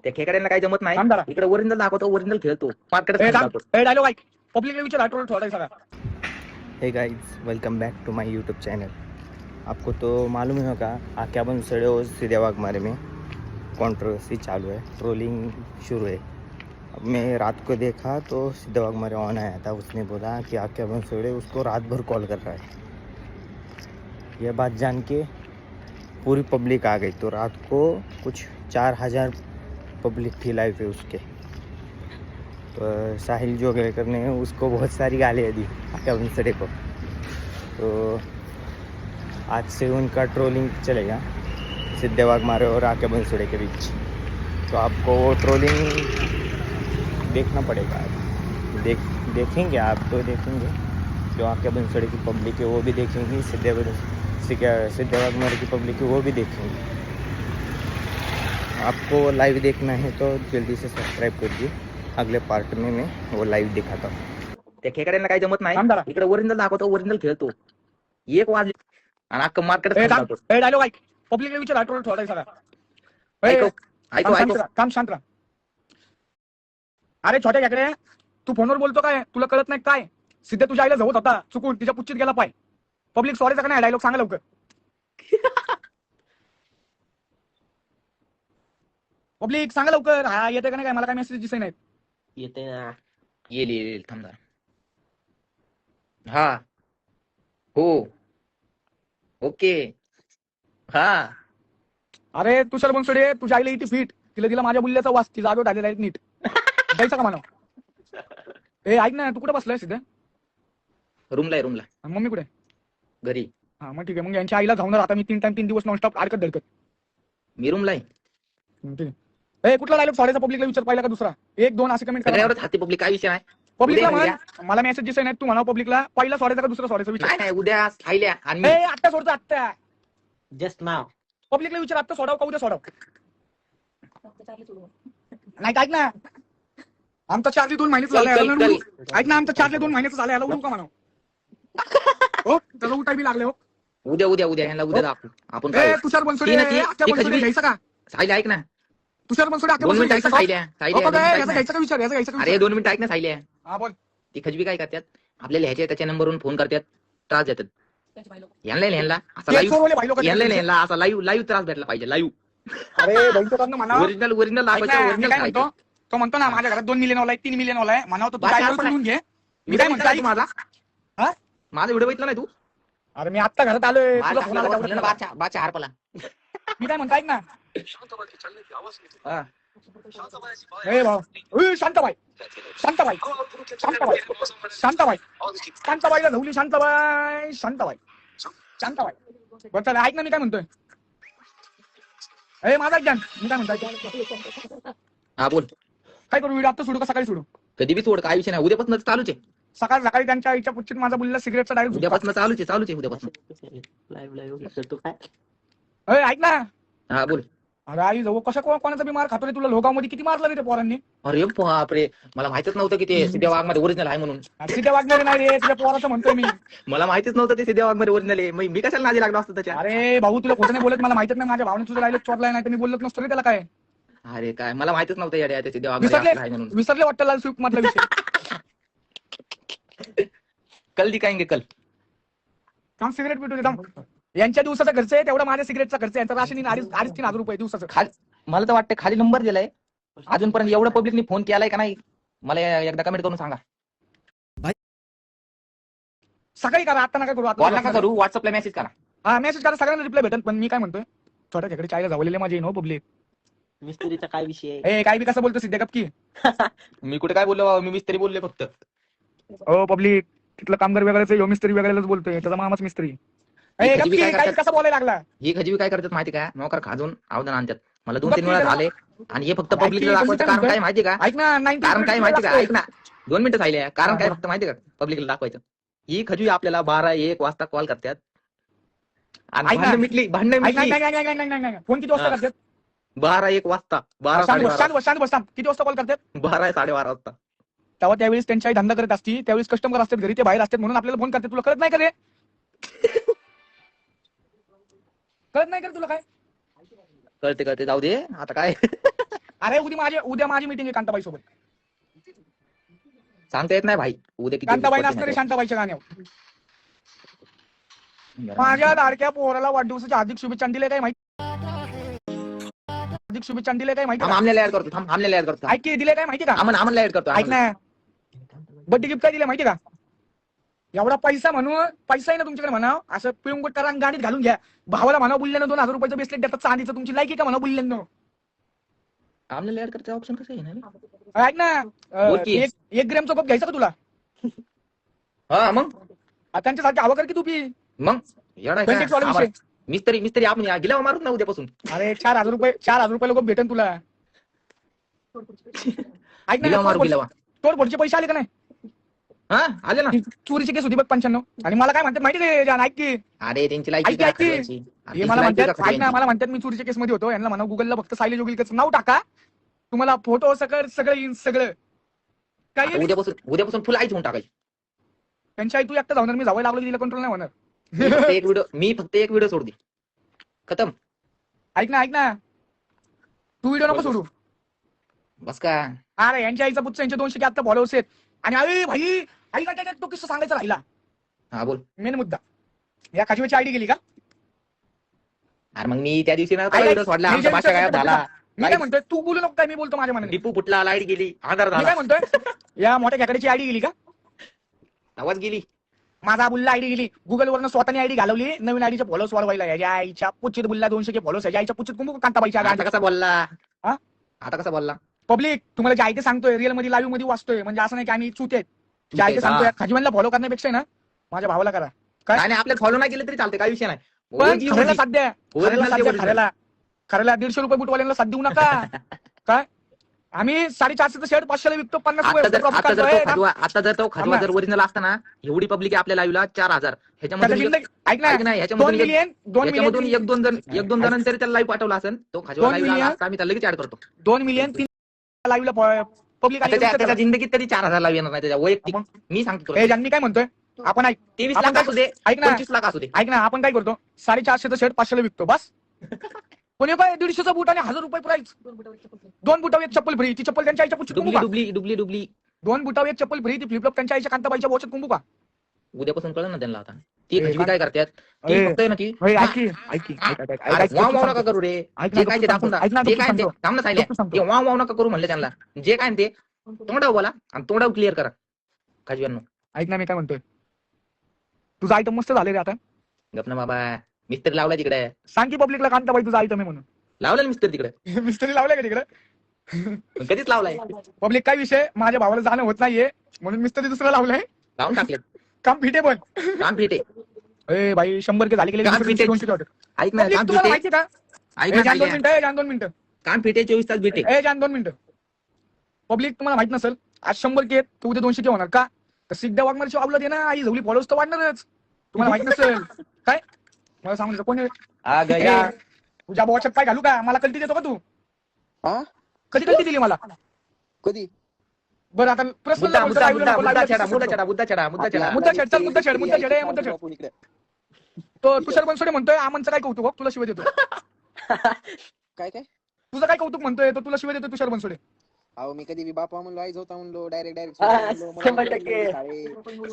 त्या खेकड्यांना काही जमत नाही. थांब जरा. इकडे ओरिजिनल दाखवतो, ओरिजिनल खेळतो, मार्केट दाखवतो. डायलॉग ऐक, पब्लिक विचार आठवडा थोड़ा सगळा. Hey guys, welcome back to my YouTube channel. आपको तो मालूम ही होगा आक्याबन सड़े और सीधे वाघमारे में कंट्रोवर्सी चालू है, ट्रोलिंग शुरू है। अब मैं रात को देखा तो सीधे वाघमारे ऑन आया था, उसने बोला कि आक्याबन सड़े उसको रात भर कॉल कर रहा है। यह बात जान के पूरी पब्लिक आ गई, तो रात को कुछ 4000 पब्लिक थी लाइव पे उसके। तो साहिल जोगेकर ने उसको बहुत सारी गालियाँ दी आक्याबन सड़े को। तो आज से उनका ट्रोलिंग चलेगा सीधे वाघमारे और आक्याबन सड़े के बीच। तो आपको वो ट्रोलिंग देखना पड़ेगा। देखेंगे आप तो देखेंगे, जो आक्याबन सड़े की पब्लिक है वो भी देखेंगी, सीधे वाघमारे की पब्लिक है वो भी देखेंगे। आपको लाइव देखना है तो जल्दी से सब्सक्राइब करिए, अगले पार्ट में मैं वो लाइव दिखाता हूँ। त्या खेकड्यांना काही जमत नाही. थांब जरा. इकडे ओरिजिनल दाखवतो, ओरिजिनल खेळतो. एक वाजले आणि अख्खं मार्केट दाखवतो. डायलॉग ऐक, पब्लिक विचार आठवडा थोड़ा सगळा. ऐकू काम शांत राहा. अरे छोट्या खेकडे, तू फोनवर बोलतो काय, तुला कळत नाही काय? सिद्धे तुझ्या आईला जवळ होता, चुकून तिच्या पुच्चीत गेला पाय. पब्लिक सॉरीचा का नाही डायलॉग सांगा लवकर. पब्लिक सांगा लवकर. हा येते का नाही काय, मला काय मेसेज दिसत नाही. येते ना, येईल थांब जरा. हा हो ओके हा. अरे तुषार बनसोडे, तुझ्या आईला इथे फिट, तिला दिला माझ्या बुल्ल्याचा वास, ती जागेवर आलेला आहे नीट. द्यायचा का मला? ए ऐक ना, तू कुठे बसलाय सिद्धे? रूमला मम्मी कुठे? घरी. हा मग ठीक आहे, मग यांच्या आईला जाऊन आता मी 3 दिवस नॉनस्टॉप अडकत धडकत. मी रूमला आहे. ठीक आहे. ए कुठला डायलॉग सोडायचा पब्लिकला विचार, पाहिला का दुसरा? 1-2 असे कमेंट करा. सगळ्यावरच हाती पब्लिक, काय विषय नाही. पब्लिकला उद्या- म्हण, मला मेसेज दिसत नाही, तू म्हणा पब्लिकला पहिला सोडायचा का दुसरा सोडायचा विचार. नाही उद्या खायल्या आणि ए आत्ता सोडतो आत्ता. जस्ट नाव पब्लिकला विचार, आत्ता सोडाव का उद्या सोडाव? नाही ऐक ना, आमचा चार्ज 2 महिन्याचा झाला. ऐक ना, आमचा चार्ज 2 महिन्याचा झाला, याला उडू का म्हणा? हो त्याला उठाय बी लागले. हो उद्या ह्यांना उद्या दाखवू आपण. ए तुषार बनसोडे, आत्या बनसोडे घ्यायचा का? सायल्या ऐक ना, तुषार बनसोडे आत्या 2 बनसोडे मिनिटं घ्यायचा का? सायल्या हो का, याचा घ्यायचा का विचार, याचा घ्यायचा का अरे विचार? 2 मिनिटं ऐक ना सायल्या. हा बोल. ती खजबी काय करतात, आपल्याला ह्याच्या त्याच्या नंबरवरून फोन करतात, त्रास देतात. ह्यांना असा ते चोरवले भाई लोक. ह्यांना असा लाईव्ह त्रास भेटला पाहिजे. लाईव्ह अरे बहिणीचं म्हणा. ओरिजिनल ऐक दाखवायचं, ना, मी ओरिजिनल काय म्हणतो, तो म्हणतो ना माझ्या घरात 2 मिलियन वाला आहे, 3 मिलियन वाला आहे, म्हणा तो बाचा काय घेऊन घे. मी काय म्हणतो ऐक. माझा हा? माझा व्हिडिओ बघितला नाही तू? अरे मी आत्ता घरात आलोय, तुला फोन आला म्हणलं ना, तेवढं. बाचा हारपला. मी काय म्हणतो ऐक ना. हा. ए भाऊ, शांताबाई शांताबाई शांताबाई शांताबाई शांताबाईला धवली. शांताबाई बरं चला ऐक ना, मी काय म्हणतोय. ए माझा ज्ञान, मी काय म्हणतोय, हा बोल. काय करू, व्हिडिओ आता सोडू का सकाळी सोडू? कधी बी सोड, काय विषय नाही. उद्यापासून चालूच आहे. सकाळी त्यांच्या आईच्या पुच्चीत माझा बुल्ला सिगरेटचा डायरेक्ट. उद्यापासून चालूच आहे उद्यापासून. ऐक ना. हा बोल. अरे आई जवळ कशा कोणाचा बी मार खातो रे, तुला लोकांमध्ये किती मारला रे ते पोरांनी. अरे बापरे, मला माहितच नव्हतं की ते सिद्ध्या वाघ मध्ये ओरिजिनल आहे म्हणून. तिथे वागणार नाही रे, तुझ्या पोराचं म्हणतोय मी. मला माहितीच नव्हतं ते सिद्ध्या वाघ मध्ये ओरिजिनल आहे. मी कशाला नादी लागलो असतो त्याच्या. अरे भाऊ तुला खोटं नाही बोलत, मला माहितच नाही, माझ्या भावने तुझं राहिलं चोरलाय, नाही तर मी बोलत नसतो रे त्याला. काय अरे काय, मला माहितच नव्हतं यार ते सिद्ध्या वाघ मध्ये आहे म्हणून. विसरले वाटतं लाल स्विफ्ट मधला विषय. कल दिखाएंगे कल. काम सिगरेट पिटू देता. यांच्या दिवसाचा खर्च आहे तेवढा, माझ्या सिगरेटचा खर्च आहे. यांचा राशन 2,500-3,000 रुपये दिवसाचं. मला तर वाटतं खाली नंबर दिलाय, अजूनपर्यंत एवढं पब्लिकनी फोन केलाय का नाही, मला एकदा कमेंट करून सांगा. सकाळी करा, आता नका करू. कॉल नका करू, व्हॉट्सअपला मेसेज करा. हा मेसेज करा, सगळ्यांना रिप्लाय भेटेल. पण मी काय म्हणतोय, छोट्या खेकडे चायला जावलेले माझे नो पब्लिक. मिस्त्रीचा काय विषय? ए काय बी कसं बोलतो सिद्धे गपकी. मी कुठे काय बोललो, मी मिस्त्री बोलले फक्त. ओ पब्लिक, तिथलं कामगार वेगळाच आहे, मिस्त्री वेगळ्याच बोलतोय, त्याचा मामाच मिस्त्री. कसं बोलायला लागला. ही खजबी काय करतात माहिती का, नोकर खाजून अवधान आणतात. मला 2-3 वेळा झाले, आणि हे फक्त पब्लिकला दाखवायचं कारण काय माहिती का? ऐक ना, कारण काय माहिती का, ऐक ना 2 मिनिटं झाले. कारण काय फक्त माहिती का, पब्लिकला दाखवायचं. ही खजबी आपल्याला 12-1 वाजता कॉल करतात आणि भांडण मिटली. फोन किती वाजता करतात? 12-1 वाजता. 12 किती वाजता कॉल करतात? 12-12:30 वाजता. तेव्हा त्यावेळेस त्यांची आई धंदा करत असती, त्यावेळेस कस्टमर असतात घरी, ते बाहेर असतात, म्हणून आपल्याला फोन करतात. तुला कळत नाही का रे? कळत नाही का तुला? काय कळते जाऊ दे आता काय. अरे उद्या माझी मीटिंग आहे कांताबाई सोबत. सांगता येत नाही भाई उद्या किती कांताबाई दिवस नसणारे पडतील शांताबाईच्या गाण्यावर. नाही. माझ्या लाडक्या पोराला वाढदिवसाच्या हार्दिक शुभेच्छा दिले काय माहिती? हार्दिक शुभेच्छा दिले काय माहिती थांब का? आमल्याला ऍड करतो थांब आमल्याला ऍड करतो ऐक की दिले काय माहिती का? आम्हाला ऍड करतो ऐक ना, बड्डे गिफ्ट काय दिले माहिती का? एवढा पैसा पैसा आहे ना तुमच्याकडे म्हणा, असं पिळून करा आणि गाडीत घालून घ्या. भावाला म्हणा बुल्ल्यानं 2000 रुपयाचं बेसलेट देतात चांदीचं, तुमची लायकी का म्हणा बुल्ल्यानं. आमल्याला ऍड करतो ऑप्शन कसं आहे ना ऐक ना, बोल की. एक ग्रॅमचा कप घ्यायचा का तुला? हा मग त्यांच्यासारखी हवा कर की तू पी. मग एवढा आहे 26 वाला का? विषय. मिस्त्री आपण गेला मारून ना उद्यापासून अरे 4000 रुपये लोक भेटेन तुला. ऐक गिलावा मारू ना, गिलावा तोड फोडचे पैसे आले का नाही? हा आले ना. चोरीची केस होती बघ 95. आणि मला काय म्हणतात माहिती का जान, ऐक की. अरे त्यांची ऐक की, ऐक की. हे मला म्हणतात ऐक ना, लाईक मला म्हणतात मी चोरीच्या केस मध्ये होतो. यांना म्हणा गुगलला फक्त सायली जोगीलचं नाव टाका, तुम्हाला फोटो सगळं येईन सगळं. काय येईल? उद्यापासून फुल आईच होऊन टाकायची. त्यांच्या आई तू एकटा जाणार, मी जावं लागलो की तिला कंट्रोल नाही होणार. मी फक्त एक व्हिडिओ सोड दे खतम. ऐक ना, तू व्हिडिओ नको सोडू. बस का अरे यांच्या आईचा पुच्छ यांचे 200 आता फॉलोअर्स आहेत. आणि अरे भाई आई काय तो किस्सा सांगायचा राहिला. हा बोल. मेन मुद्दा, या खाजवीची आयडी गेली का? अरे मग मी त्या दिवशी ना ऐक, व्हिडिओ सोडला, आमचा भाषा गायब झाला. मी काय म्हणतोय, तू बोलू नको काय, मी बोलतो माझ्या मनाने. डिपू फुटला, लाईट गेली, आधार मी झाला, काय म्हणतोय, या मोठ्या खेकड्याची आयडी गेली का? आवाज गेली. माझा बुल्ला आयडी गेली. गुगल वरनं स्वतःने आयडी घालवली, नवीन आयडीचे फॉलोअर्स वाढवायला. याच्या आईच्या पुच्चित बुल्ला 200 फॉलोअर्स, याच्या आईच्या पुच्चित कुंभू कांताबाईच्या आता गाडी. कसा बोलला हा? आता कसा बोलला? पब्लिक तुम्हाला जे आहे ते सांगतोय, रिअल मध्ये लाईव्ह मध्ये वाचतोय, म्हणजे असं नाही की आम्ही चूत आहेत. जे आहे ते सांगतोय. खाजवानला फॉलो करण्यापेक्षा ना माझ्या भावाला करा. काय? आणि आपल्याला फॉलो नाही केलं तरी चालते, काय विषय नाही. पण खऱ्याला साथ द्या. original. खऱ्याला 150 रुपये बुटवाल्यांना साथ देऊ नका. काय आम्ही 450चं शर्ट 500 ला विकतो, 50 आता जर तो खजवा थांबा. जर ओरिजिनल असताना एवढी पब्लिक आहे आपल्या लाईव्हला 4000 ह्याच्यामधून ऐक ना, 2 ह्याच्यामधून मिलियन एक दोन जण तरी त्याला लाईव्ह पाठवला असेल, तो खजवा 2 लाईव्ह मिलियन. असता आम्ही त्याला लगेच ऍड करतो. 2 मिलियन 3 लाईव्हला पब्लिक त्याच्या जिंदगीत तरी 4000 लाईव्ह येणार नाही त्याच्या वैयक्तिक. मी सांगतो तुला. मी काय म्हणतोय, आपण ऐक 23 आपण लाख असू दे, ऐक ना 25 लाख असू दे. ऐक ना, आपण काय करतो, 450चं शर्ट 500 ला विकतो बस. पण काय 150चा बूट आणि 1000 रुपये प्राइस. 2 बुटावर एक चप्पल फ्री. ती चप्पल त्यांच्या आईच्या पुच्छत कुंभू का? डुबली 2 बुटावर एक चप्पल फ्री. ती फ्लिपफ्लॉप त्यांच्या आईच्या कांताबाईच्या बोचत कुंभू का? उद्यापासून कळलं ना त्यांना. आता ती ए, खजवी काय करतात, ती ए, फक्त आहे ना ती ऐक की, ऐक की, ऐक, ऐक, ऐक, ऐक, ऐक, वाव ऐक, नका करू रे. ऐक ना, जे काय ते दाखवून ऐक ना, जे काय ते सांगतो. काम ना सांगितलं, सांगतो. ते वाव नका करू म्हणले त्यांना. जे काय ते तोंडावर बोला आणि तोंडावर क्लिअर करा खजव्यांनो. ऐक ना, मी काय म्हणतोय, तुझा आयटम मस्त झाले रे आता. गप ना बाबा, मिस्त्री लावला तिकडे. सांग की पब्लिकला कांताबाई तुझा आयटम आहे म्हणून. लावला मिस्त्री तिकडे. मिस्त्री लावलाय का तिकडे? पण कधीच लावलाय. पब्लिक काय विषय, माझ्या भावाला जाणं होत नाहीये म्हणून मिस्त्री दुसरा लावलाय. लावून टाकले. काम फिटे पण. काम फिटे. ए भाई 100 के झाले गेले. काम फिटे. 200 order. ऐक ना, Public काम तुम्हाला फिटे. माहिती का? ऐक ए, ना, जान 2 ऐक ना. मिनिटं, जान 2 मिनिटं. काम फिटे 24 तास भेटे. जान 2 मिनिटं. पब्लिक तुम्हाला माहित नसेल, आज 100 के तर उद्या 200 के होणार का? तर सिद्धा वाघमारची आवलं दे ना, आई झवली फॉलोअर्स तर वाढणारच. तुम्हाला माहित नसेल काय? मला सांगायचं कोण आहे? आ गया. ए, तुझ्या बॉचत काय घालू का? मला कल्टी देतो का तू? हा? कधी कल्टी दिली मला? कधी? बरं आता प्रश्न मुद्दा छेडा. आपण इकडे. तो तुषार बनसोडे म्हणतोय आमनचं काय कौतुक हो? तुला शिवाय देतो. काय काय? तुझं काय कौतुक म्हणतोय तो, तुला शिवाय देतो तुषार बनसोडे. अहो मी कधी बापा म्हणलो, आईच होता म्हणलो, डायरेक्ट हा,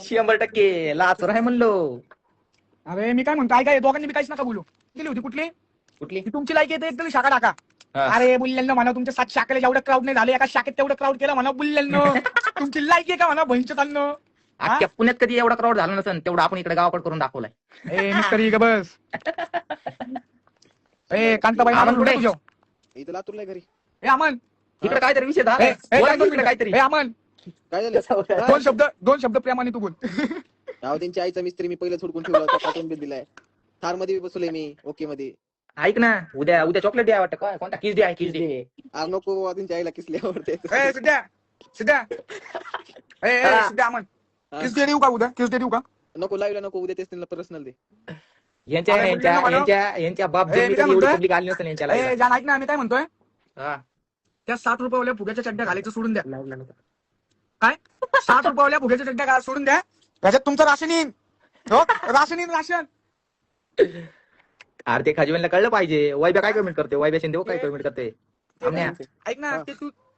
100% लाचर आहे म्हणलो. अरे मी काय म्हणतो, ऐका दोघांनी मी काहीच नका बोलू. दिली होती कुठली? कुठली? ती तुमची लायकी येते एकदम शाखा टाका. हा. अरे बुल्ल्यांनो म्हणा, तुमच्या 7 शाखेला जेवढं क्राऊड नाही झाले, एका शाखेत तेवढं क्राऊड केलं म्हणा बुल्ल्यांनो. तुमची लायकी आहे का म्हणा बहिणच्या चालणं. अख्ख्या पुण्यात कधी एवढा क्राऊड झाला नसेल तेवढा आपण इकडे गावाकडे करून दाखवलाय. ए मिस्टरी बस. ए कांताबाई अमन अमन कुठे कुठे? तुझ्या? इथं लातूरला घरी. ए अमन, इकडे काहीतरी विषय झाला. ए, ए, बोला जान 2 इकडे काहीतरी. मिनिटं. ए अमन, काय झालं? 2 शब्द प्रेमाने तू बोल. अहो त्यांच्या आईचा मिस्त्री मी पहिलं हुडकून ठेवला होता, पाठवून बिल दिलाय. थार मध्ये बसलोय मी, ओके मध्ये. ऐक ना, उद्या चॉकलेट द्या वाटतं. काय कोणता किस द्या, किस दे. अरे नको बाबा, त्यांच्या आईला किसले आवडते. ए सिद्ध्या, सिद्ध्या. ए हा. सिद्ध्या अमन, किस दे देऊ का उद्या? किस दे देऊ का? नको लाईव्हला नको, उद्या तेच त्यांना पर्सनल दे. यांच्या बाप ए, मी काय म्हणतोय? पब्लिक आली नसेल यांच्या ए live जान ऐक ना, मी काय म्हणतोय, ला. त्या 60 रुपयावाल्या फुग्याच्या चड्ड्या घालायचं सोडून द्या. लावला नव्हता. काय 60 रुपयावाल्या फुग्याच्या चड्ड्या सोडून द्या. त्याच्यात तुमचं राशन येईन. हो राशन येईन, राशन. अरे ते खजवेनला कळलं पाहिजे. वैभ्या काय कमेंट करते, वैभ्या शिंदे काय कमेंट करते. आम्ही- ऐक ना हा.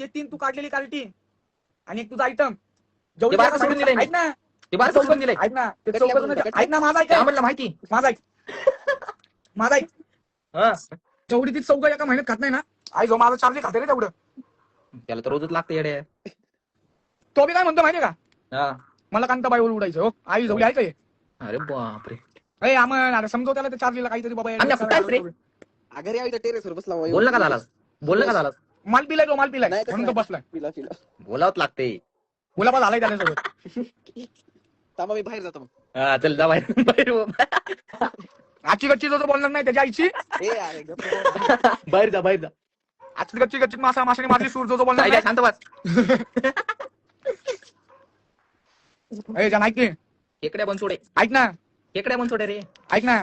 ते 3 तू काढलेली कार्टी आणि एक तुझा आयटम ते बारा सोडून दिलंय मी. ऐक ना ते बारा सोडून दिलंय ऐक ना ते कटल्या चौघजण- कटल्या. ऐक ना माझा ऐक ते आम्हाला माहिती माझा ऐक माझा ऐक हा. जेवढी ती चौघ एका महिन्यात खात नाही ना आई जो माझं चार्जे खाते रे तेवढं. त्याला तर रोजच लागतं येडे. तो बी काय म्हणतो माहितीये का हा. मला कांताबाईवर उडायचं हो आई जवळ आहे काय अरे बापरे. अरे आम्हाला आता समजव त्याला त्या चार्जेला काहीतरी बाबा आम्ही असं काय रे? अगर या इथं टेरेसवर बसला बाबा. बोलला का झालास बोलला का झालास माल पिलाय तो माल पिलाय नाही तसं म्हणून तो नाही. बसलाय पिला पिला. बोलावत लागते. गुलाबा झालाय त्याच्यासोबत थांबा मी बाहेर जातो मग. हा चल जा बाहेर बाहेर हो. आजची गच्ची जो बोलणार नाही त्याच्या आईची ए अरे गप्प. बाहेर जा बाहेर जा. आजची गच्ची माशाने मारली सूर जो बोलणार सायल्या नाही. शांत बस. ए जाण ऐक की. खेकड्या बनसोडे ऐक ना खेकड्या बनसोडे रे. ऐक ना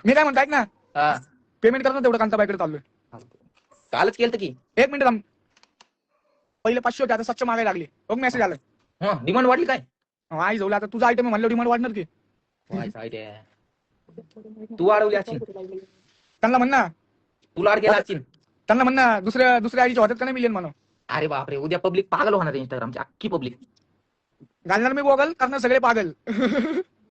मी काय म्हणतो ऐक ना हा. पेमेंट करत ना तेवढं कांताबाईकडे चाललोय. कालच केलं की. 1 मिनिट थांब. पहिले 500 होते आता 700 मागायला लागले बघ मेसेज आलाय. हा डिमांड वाढली काय. आई जाऊ आता तुझा आयटम म्हणलं डिमांड वाढणार की. काय सायल्या. तू वाढवली असशील. त्यांना म्हण ना तुला अडकेला असशील. त्यांना म्हण ना दुसऱ्या आईच्या होत्यात का नाही मिलियन म्हणून अरे बापरे उद्या पब्लिक पागल होणार आहे इंस्टाग्रामची अख्खी पब्लिक. घालणार मी गोगल करणार सगळे पागल.